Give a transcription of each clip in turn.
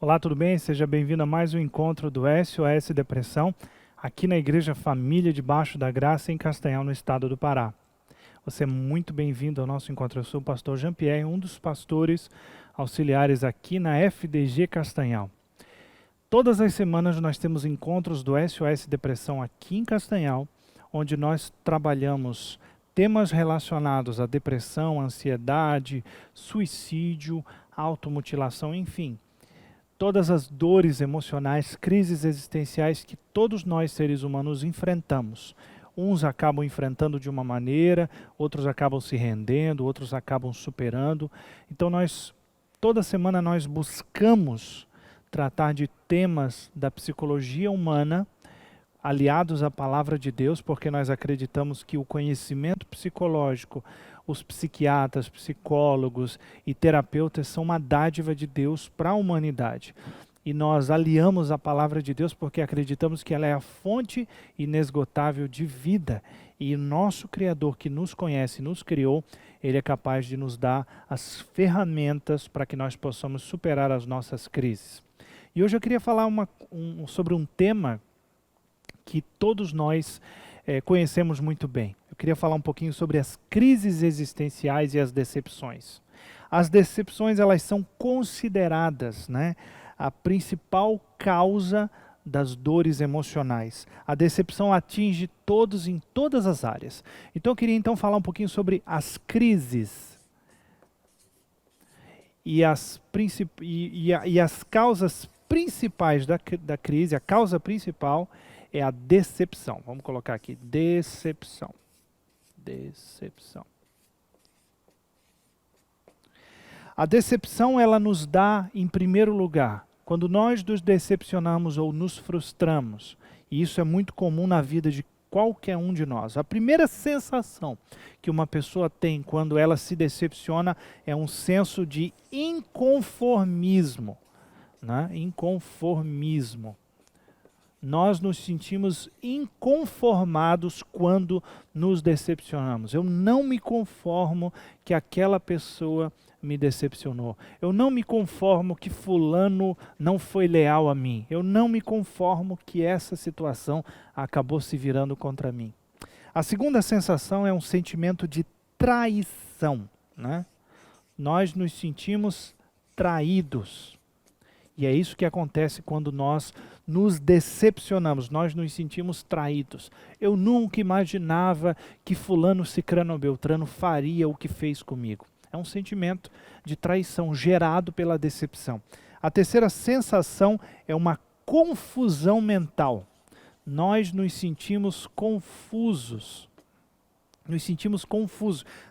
Olá, tudo bem? Seja bem-vindo a mais um encontro do SOS Depressão, aqui na Igreja Família Debaixo da Graça, em Castanhal, no estado do Pará. Você é muito bem-vindo ao nosso encontro. Eu sou o pastor Jean-Pierre, um dos pastores auxiliares aqui na FDG Castanhal. Todas as semanas nós temos encontros do SOS Depressão aqui em Castanhal, onde nós trabalhamos temas relacionados à depressão, ansiedade, suicídio, automutilação, enfim. Todas as dores emocionais, crises existenciais que todos nós seres humanos enfrentamos. Uns acabam enfrentando de uma maneira, outros acabam se rendendo, outros acabam superando. Então toda semana nós buscamos tratar de temas da psicologia humana aliados à palavra de Deus, porque nós acreditamos que o conhecimento psicológico, os psiquiatras, psicólogos e terapeutas são uma dádiva de Deus para a humanidade. E nós aliamos a palavra de Deus porque acreditamos que ela é a fonte inesgotável de vida. E o nosso Criador que nos conhece, nos criou, Ele é capaz de nos dar as ferramentas para que nós possamos superar as nossas crises. E hoje eu queria falar sobre um tema que todos nós conhecemos muito bem. Eu queria falar um pouquinho sobre as crises existenciais e as decepções. As decepções, elas são consideradas, a principal causa das dores emocionais. A decepção atinge todos em todas as áreas. Então eu queria falar um pouquinho sobre as crises e as causas principais da crise. A causa principal é a decepção. Vamos colocar aqui, decepção. Decepção. A decepção, ela nos dá, em primeiro lugar, quando nós nos decepcionamos ou nos frustramos, e isso é muito comum na vida de qualquer um de nós. A primeira sensação que uma pessoa tem quando ela se decepciona é um senso de inconformismo. Inconformismo. Nós nos sentimos inconformados quando nos decepcionamos. Eu não me conformo que aquela pessoa me decepcionou. Eu não me conformo que fulano não foi leal a mim. Eu não me conformo que essa situação acabou se virando contra mim. A segunda sensação é um sentimento de traição. Nós nos sentimos traídos. E é isso que acontece quando nós nos decepcionamos, nós nos sentimos traídos. Eu nunca imaginava que fulano, cicrano ou beltrano faria o que fez comigo. É um sentimento de traição gerado pela decepção. A terceira sensação é uma confusão mental. Nós nos sentimos confusos.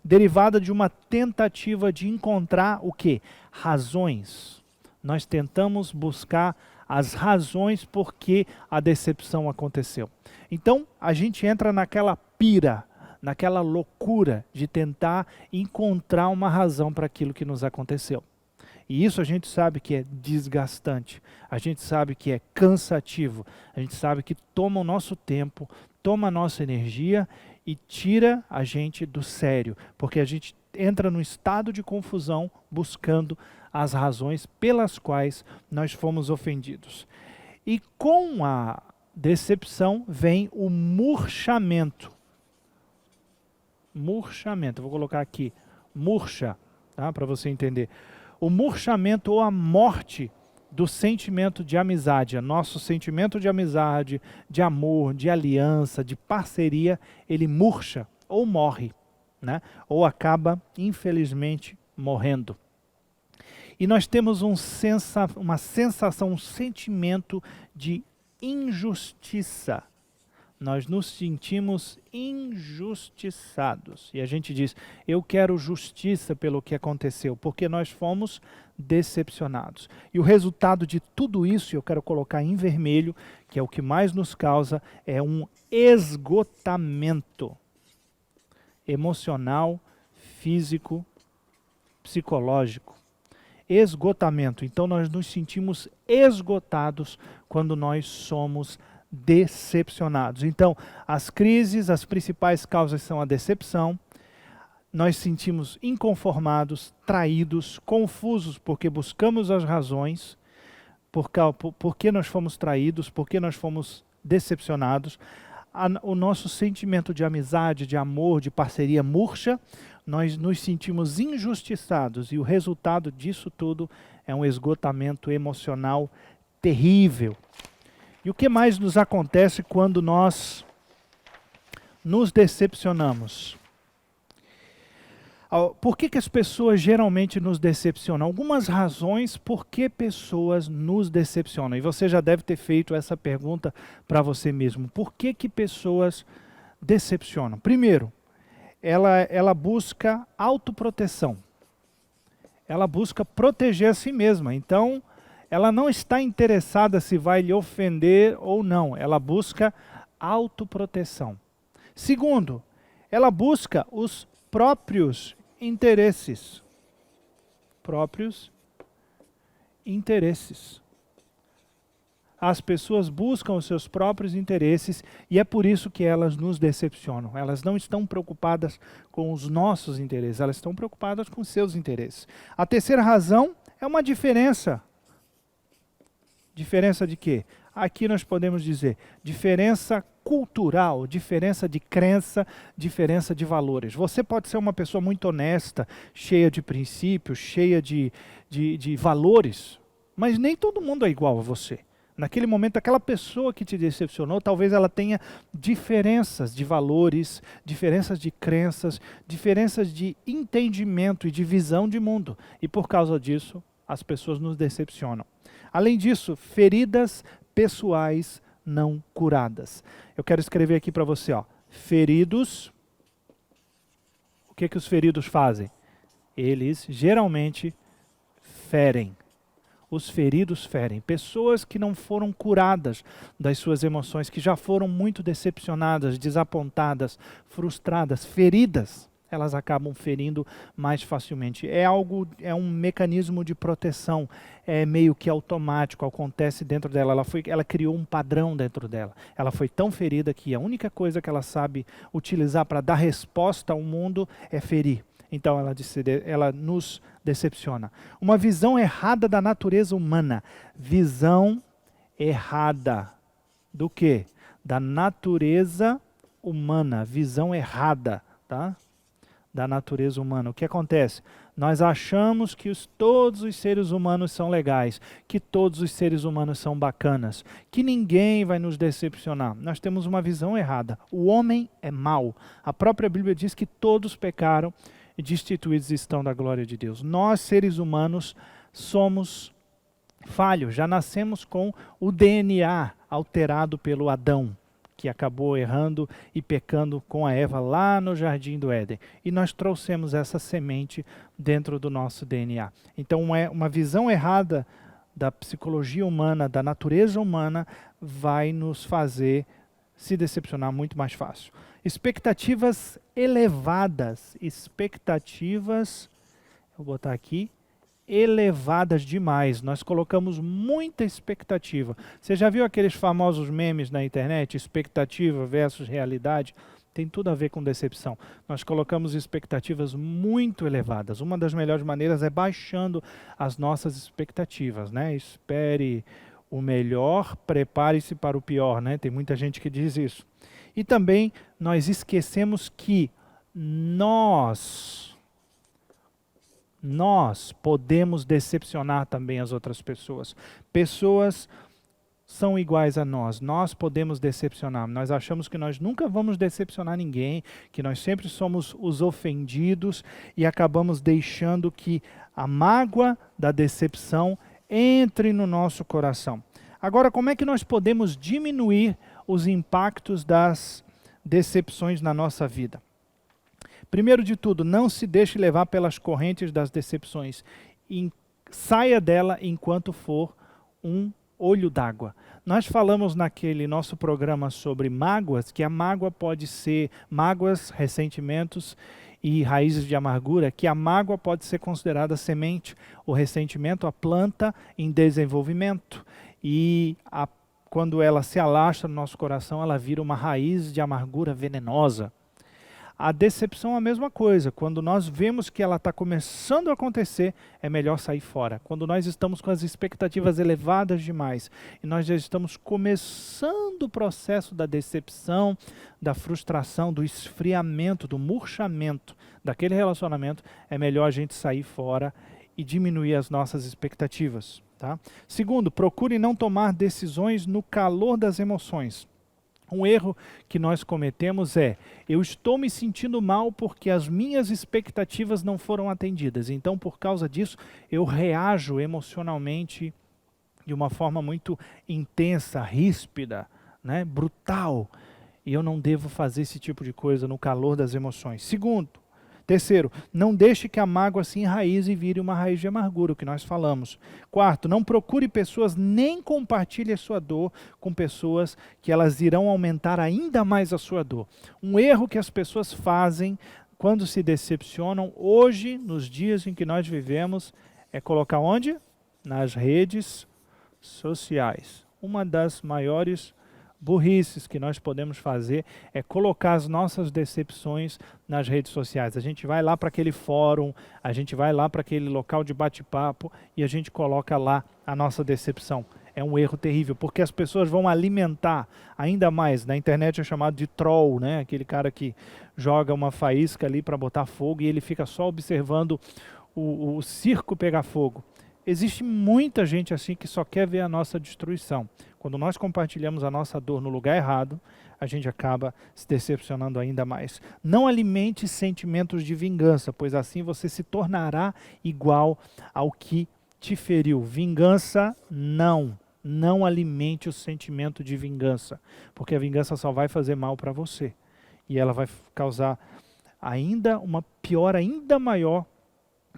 Derivada de uma tentativa de encontrar o quê? Razões. Nós tentamos buscar as razões por que a decepção aconteceu. Então, a gente entra naquela pira, naquela loucura de tentar encontrar uma razão para aquilo que nos aconteceu. E isso a gente sabe que é desgastante, a gente sabe que é cansativo, a gente sabe que toma o nosso tempo, toma a nossa energia e tira a gente do sério, porque a gente entra num estado de confusão buscando as razões pelas quais nós fomos ofendidos. E com a decepção vem o murchamento. Murchamento, vou colocar aqui, murcha, para você entender. O murchamento ou a morte do sentimento de amizade. Nosso sentimento de amizade, de amor, de aliança, de parceria, ele murcha ou morre, ou acaba, infelizmente, morrendo. E nós temos uma sensação, um sentimento de injustiça. Nós nos sentimos injustiçados. E a gente diz, eu quero justiça pelo que aconteceu, porque nós fomos decepcionados. E o resultado de tudo isso, eu quero colocar em vermelho, que é o que mais nos causa, é um esgotamento emocional, físico, psicológico. Esgotamento. Então nós nos sentimos esgotados quando nós somos decepcionados. Então, as crises, as principais causas são a decepção, nós sentimos inconformados, traídos, confusos, porque buscamos as razões, por que nós fomos traídos, por que nós fomos decepcionados. O nosso sentimento de amizade, de amor, de parceria murcha, nós nos sentimos injustiçados e o resultado disso tudo é um esgotamento emocional terrível. E o que mais nos acontece quando nós nos decepcionamos? Por que as pessoas geralmente nos decepcionam? Algumas razões por que pessoas nos decepcionam. E você já deve ter feito essa pergunta para você mesmo. Por que pessoas decepcionam? Primeiro, ela busca autoproteção. Ela busca proteger a si mesma. Então, ela não está interessada se vai lhe ofender ou não. Ela busca autoproteção. Segundo, ela busca os próprios interesses. As pessoas buscam os seus próprios interesses e é por isso que elas nos decepcionam. Elas não estão preocupadas com os nossos interesses, elas estão preocupadas com os seus interesses. A terceira razão é uma diferença. Diferença de quê? Aqui nós podemos dizer diferença cultural, diferença de crença, diferença de valores. Você pode ser uma pessoa muito honesta, cheia de princípios, cheia de valores, mas nem todo mundo é igual a você. Naquele momento, aquela pessoa que te decepcionou, talvez ela tenha diferenças de valores, diferenças de crenças, diferenças de entendimento e de visão de mundo. E por causa disso, as pessoas nos decepcionam. Além disso, feridas pessoais não curadas. Eu quero escrever aqui para você, ó, feridos. O que os feridos fazem? Eles geralmente ferem. Os feridos ferem. Pessoas que não foram curadas das suas emoções, que já foram muito decepcionadas, desapontadas, frustradas, feridas, elas acabam ferindo mais facilmente. É um mecanismo de proteção, é meio que automático, acontece dentro dela. Ela criou um padrão dentro dela. Ela foi tão ferida que a única coisa que ela sabe utilizar para dar resposta ao mundo é ferir. Então ela nos decepciona. Uma visão errada da natureza humana. Visão errada do quê? Da natureza humana. Visão errada, tá? Da natureza humana. O que acontece? Nós achamos que todos os seres humanos são legais, que todos os seres humanos são bacanas, que ninguém vai nos decepcionar. Nós temos uma visão errada. O homem é mau. A própria Bíblia diz que todos pecaram e destituídos estão da glória de Deus. Nós, seres humanos, somos falhos. Já nascemos com o DNA alterado pelo Adão, que acabou errando e pecando com a Eva lá no Jardim do Éden. E nós trouxemos essa semente dentro do nosso DNA. Então, uma visão errada da psicologia humana, da natureza humana, vai nos fazer se decepcionar muito mais fácil. Expectativas elevadas. Vou botar aqui, elevadas demais. Nós colocamos muita expectativa. Você já viu aqueles famosos memes na internet? Expectativa versus realidade? Tem tudo a ver com decepção. Nós colocamos expectativas muito elevadas. Uma das melhores maneiras é baixando as nossas expectativas, né? Espere o melhor, prepare-se para o pior, né? Tem muita gente que diz isso. E também nós esquecemos que nós podemos decepcionar também as outras pessoas. Pessoas são iguais a nós podemos decepcionar. Nós achamos que nós nunca vamos decepcionar ninguém, que nós sempre somos os ofendidos e acabamos deixando que a mágoa da decepção entre no nosso coração. Agora, como é que nós podemos diminuir os impactos das decepções na nossa vida? Primeiro de tudo, não se deixe levar pelas correntes das decepções. Saia dela enquanto for um olho d'água. Nós falamos naquele nosso programa sobre mágoas, que a mágoa pode ser mágoas, ressentimentos e raízes de amargura, que a mágoa pode ser considerada semente, o ressentimento, a planta em desenvolvimento. E quando ela se alastra no nosso coração, ela vira uma raiz de amargura venenosa. A decepção é a mesma coisa. Quando nós vemos que ela está começando a acontecer, é melhor sair fora. Quando nós estamos com as expectativas elevadas demais e nós já estamos começando o processo da decepção, da frustração, do esfriamento, do murchamento daquele relacionamento, é melhor a gente sair fora e diminuir as nossas expectativas. Tá? Segundo, procure não tomar decisões no calor das emoções. Um erro que nós cometemos é, eu estou me sentindo mal porque as minhas expectativas não foram atendidas. Então, por causa disso, eu reajo emocionalmente de uma forma muito intensa, ríspida, né, brutal. E eu não devo fazer esse tipo de coisa no calor das emoções. Terceiro, não deixe que a mágoa se enraize e vire uma raiz de amargura, o que nós falamos. Quarto, não procure pessoas nem compartilhe a sua dor com pessoas que elas irão aumentar ainda mais a sua dor. Um erro que as pessoas fazem quando se decepcionam hoje, nos dias em que nós vivemos, é colocar onde? Nas redes sociais. Uma das maiores burrices que nós podemos fazer é colocar as nossas decepções nas redes sociais. A gente vai lá para aquele fórum, a gente vai lá para aquele local de bate-papo e a gente coloca lá a nossa decepção. É um erro terrível, porque as pessoas vão alimentar ainda mais. Na internet é chamado de troll, né? Aquele cara que joga uma faísca ali para botar fogo e ele fica só observando o circo pegar fogo. Existe muita gente assim que só quer ver a nossa destruição. Quando nós compartilhamos a nossa dor no lugar errado, a gente acaba se decepcionando ainda mais. Não alimente sentimentos de vingança, pois assim você se tornará igual ao que te feriu. Vingança, não. Não alimente o sentimento de vingança, porque a vingança só vai fazer mal para você. E ela vai causar ainda uma pior ainda maior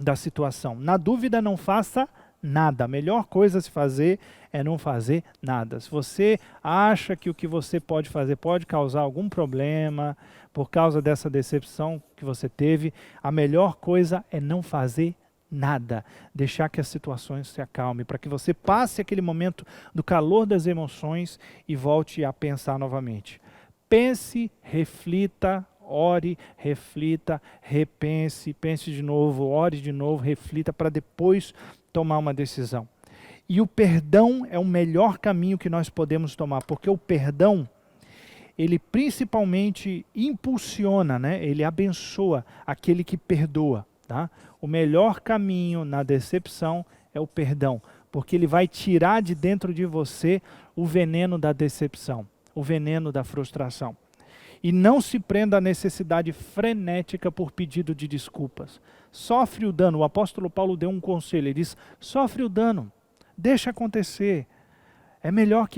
da situação. Na dúvida, não faça nada. A melhor coisa a se fazer é não fazer nada. Se você acha que o que você pode fazer pode causar algum problema por causa dessa decepção que você teve, a melhor coisa é não fazer nada. Deixar que as situações se acalmem, para que você passe aquele momento do calor das emoções e volte a pensar novamente. Pense, reflita, ore, reflita, repense, pense de novo, ore de novo, reflita para depois tomar uma decisão. E o perdão é o melhor caminho que nós podemos tomar, porque o perdão, ele principalmente impulsiona, né? Ele abençoa aquele que perdoa. Tá? O melhor caminho na decepção é o perdão, porque ele vai tirar de dentro de você o veneno da decepção, o veneno da frustração. E não se prenda à necessidade frenética por pedido de desculpas. Sofre o dano. O apóstolo Paulo deu um conselho. Ele diz, sofre o dano. Deixa acontecer. É melhor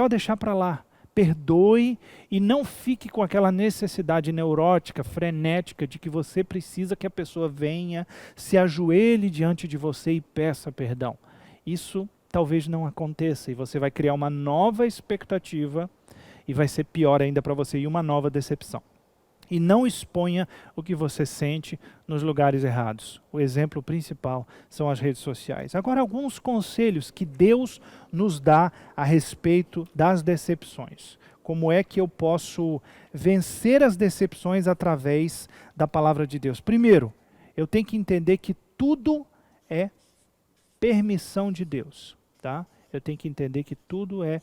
deixar para lá. Perdoe e não fique com aquela necessidade neurótica, frenética, de que você precisa que a pessoa venha, se ajoelhe diante de você e peça perdão. Isso talvez não aconteça e você vai criar uma nova expectativa e vai ser pior ainda para você e uma nova decepção. E não exponha o que você sente nos lugares errados. O exemplo principal são as redes sociais. Agora, alguns conselhos que Deus nos dá a respeito das decepções. Como é que eu posso vencer as decepções através da palavra de Deus? Primeiro, eu tenho que entender que tudo é permissão de Deus. Tá? Eu tenho que entender que tudo é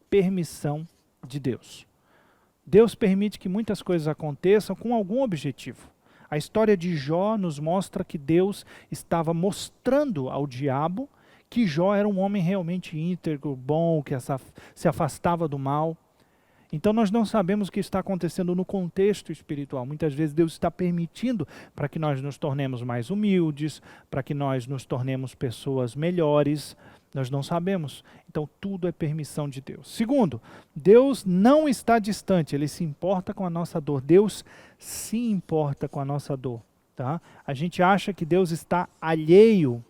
permissão de Deus. Deus permite que muitas coisas aconteçam com algum objetivo. A história de Jó nos mostra que Deus estava mostrando ao diabo que Jó era um homem realmente íntegro, bom, que se afastava do mal. Então nós não sabemos o que está acontecendo no contexto espiritual. Muitas vezes Deus está permitindo para que nós nos tornemos mais humildes, para que nós nos tornemos pessoas melhores. Nós não sabemos. Então tudo é permissão de Deus. Segundo, Deus não está distante, Ele se importa com a nossa dor. Deus se importa com a nossa dor. Tá? A gente acha que Deus está alheio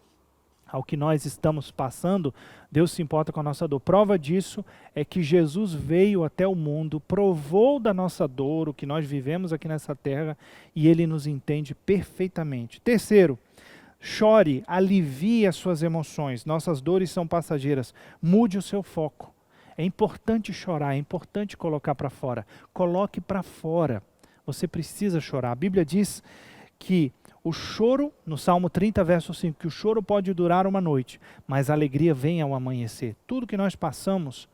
ao que nós estamos passando. Deus se importa com a nossa dor. Prova disso é que Jesus veio até o mundo, provou da nossa dor, o que nós vivemos aqui nessa terra, e Ele nos entende perfeitamente. Terceiro, chore, alivie as suas emoções. Nossas dores são passageiras. Mude o seu foco. É importante chorar, é importante colocar para fora. Coloque para fora. Você precisa chorar. A Bíblia diz que o choro, no Salmo 30, verso 5, que o choro pode durar uma noite, mas a alegria vem ao amanhecer. Tudo que nós passamos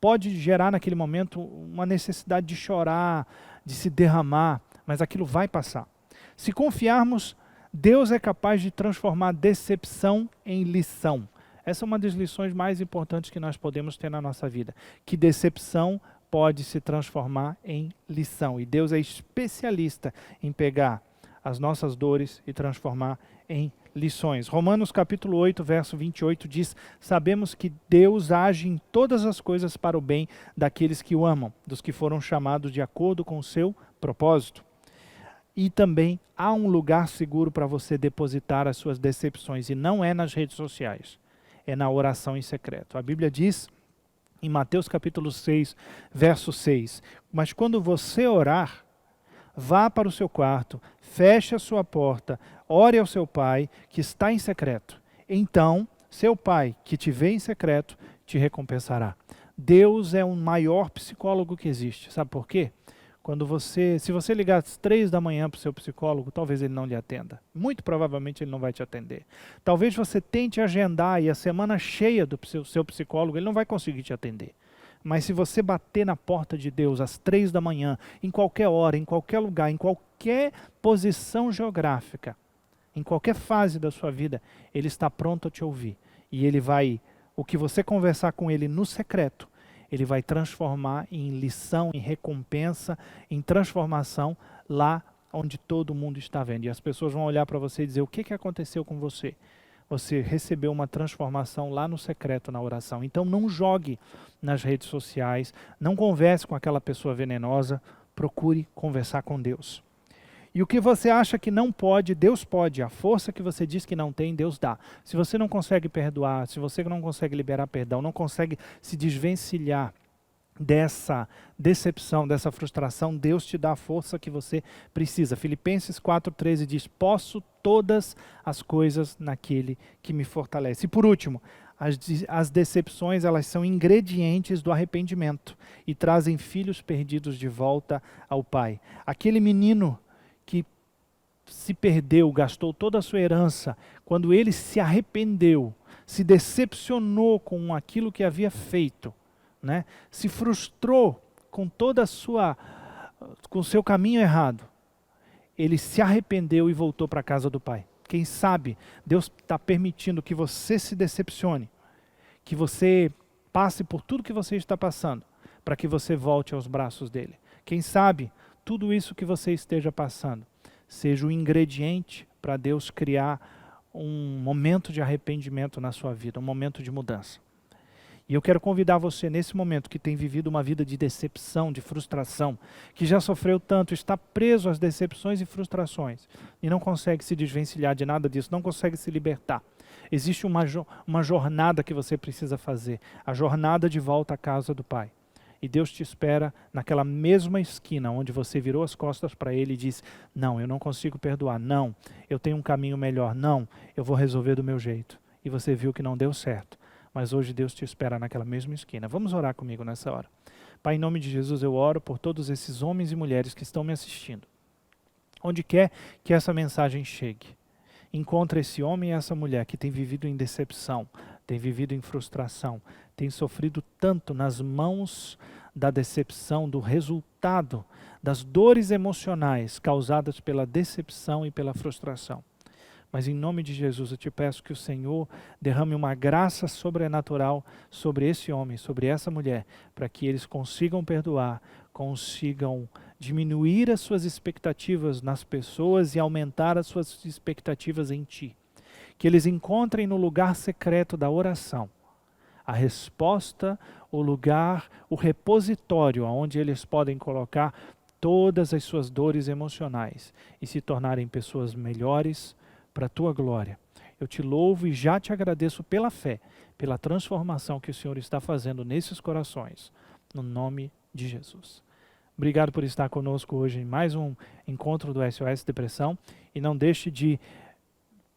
pode gerar naquele momento uma necessidade de chorar, de se derramar, mas aquilo vai passar. Se confiarmos, Deus é capaz de transformar decepção em lição. Essa é uma das lições mais importantes que nós podemos ter na nossa vida, que decepção pode se transformar em lição. E Deus é especialista em pegar as nossas dores e transformar em lições. Romanos capítulo 8, verso 28 diz: sabemos que Deus age em todas as coisas para o bem daqueles que o amam, dos que foram chamados de acordo com o seu propósito. E também há um lugar seguro para você depositar as suas decepções, e não é nas redes sociais, é na oração em secreto. A Bíblia diz em Mateus capítulo 6, verso 6, mas quando você orar, vá para o seu quarto, feche a sua porta, ore ao seu pai que está em secreto. Então, seu pai que te vê em secreto te recompensará. Deus é o maior psicólogo que existe. Sabe por quê? Se você ligar às 3 da manhã para o seu psicólogo, talvez ele não lhe atenda. Muito provavelmente ele não vai te atender. Talvez você tente agendar e a semana cheia do seu psicólogo, ele não vai conseguir te atender. Mas se você bater na porta de Deus às 3 da manhã, em qualquer hora, em qualquer lugar, em qualquer posição geográfica, em qualquer fase da sua vida, ele está pronto a te ouvir. E ele vai, o que você conversar com ele no secreto, ele vai transformar em lição, em recompensa, em transformação lá onde todo mundo está vendo. E as pessoas vão olhar para você e dizer: o que aconteceu com você? Você recebeu uma transformação lá no secreto, na oração. Então não jogue nas redes sociais, não converse com aquela pessoa venenosa, procure conversar com Deus. E o que você acha que não pode, Deus pode. A força que você diz que não tem, Deus dá. Se você não consegue perdoar, se você não consegue liberar perdão, não consegue se desvencilhar dessa decepção, dessa frustração, Deus te dá a força que você precisa. Filipenses 4,13 diz: posso todas as coisas naquele que me fortalece. E por último, as decepções, elas são ingredientes do arrependimento e trazem filhos perdidos de volta ao Pai. Aquele menino que se perdeu, gastou toda a sua herança, quando ele se arrependeu, se decepcionou com aquilo que havia feito, né? Se frustrou com toda com o seu caminho errado, ele se arrependeu e voltou para a casa do Pai. Quem sabe Deus está permitindo que você se decepcione, que você passe por tudo que você está passando, para que você volte aos braços dele. Quem sabe tudo isso que você esteja passando seja o ingrediente para Deus criar um momento de arrependimento na sua vida, um momento de mudança. E eu quero convidar você nesse momento que tem vivido uma vida de decepção, de frustração, que já sofreu tanto, está preso às decepções e frustrações e não consegue se desvencilhar de nada disso, não consegue se libertar. Existe uma jornada que você precisa fazer, a jornada de volta à casa do Pai. E Deus te espera naquela mesma esquina onde você virou as costas para Ele e disse: não, eu não consigo perdoar, não, eu tenho um caminho melhor, não, eu vou resolver do meu jeito. E você viu que não deu certo. Mas hoje Deus te espera naquela mesma esquina. Vamos orar comigo nessa hora. Pai, em nome de Jesus, eu oro por todos esses homens e mulheres que estão me assistindo. Onde quer que essa mensagem chegue, encontra esse homem e essa mulher que tem vivido em decepção, tem vivido em frustração, tem sofrido tanto nas mãos da decepção, do resultado, das dores emocionais causadas pela decepção e pela frustração. Mas em nome de Jesus eu te peço que o Senhor derrame uma graça sobrenatural sobre esse homem, sobre essa mulher, para que eles consigam perdoar, consigam diminuir as suas expectativas nas pessoas e aumentar as suas expectativas em Ti. Que eles encontrem no lugar secreto da oração a resposta, o lugar, o repositório onde eles podem colocar todas as suas dores emocionais e se tornarem pessoas melhores para a Tua glória. Eu te louvo e já te agradeço pela fé, pela transformação que o Senhor está fazendo nesses corações, no nome de Jesus. Obrigado por estar conosco hoje em mais um encontro do SOS Depressão e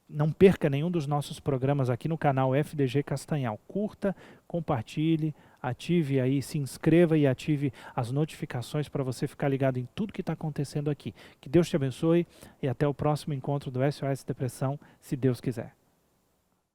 não perca nenhum dos nossos programas aqui no canal FDG Castanhal. Curta, compartilhe, ative aí, se inscreva e ative as notificações para você ficar ligado em tudo que está acontecendo aqui. Que Deus te abençoe e até o próximo encontro do SOS Depressão, se Deus quiser.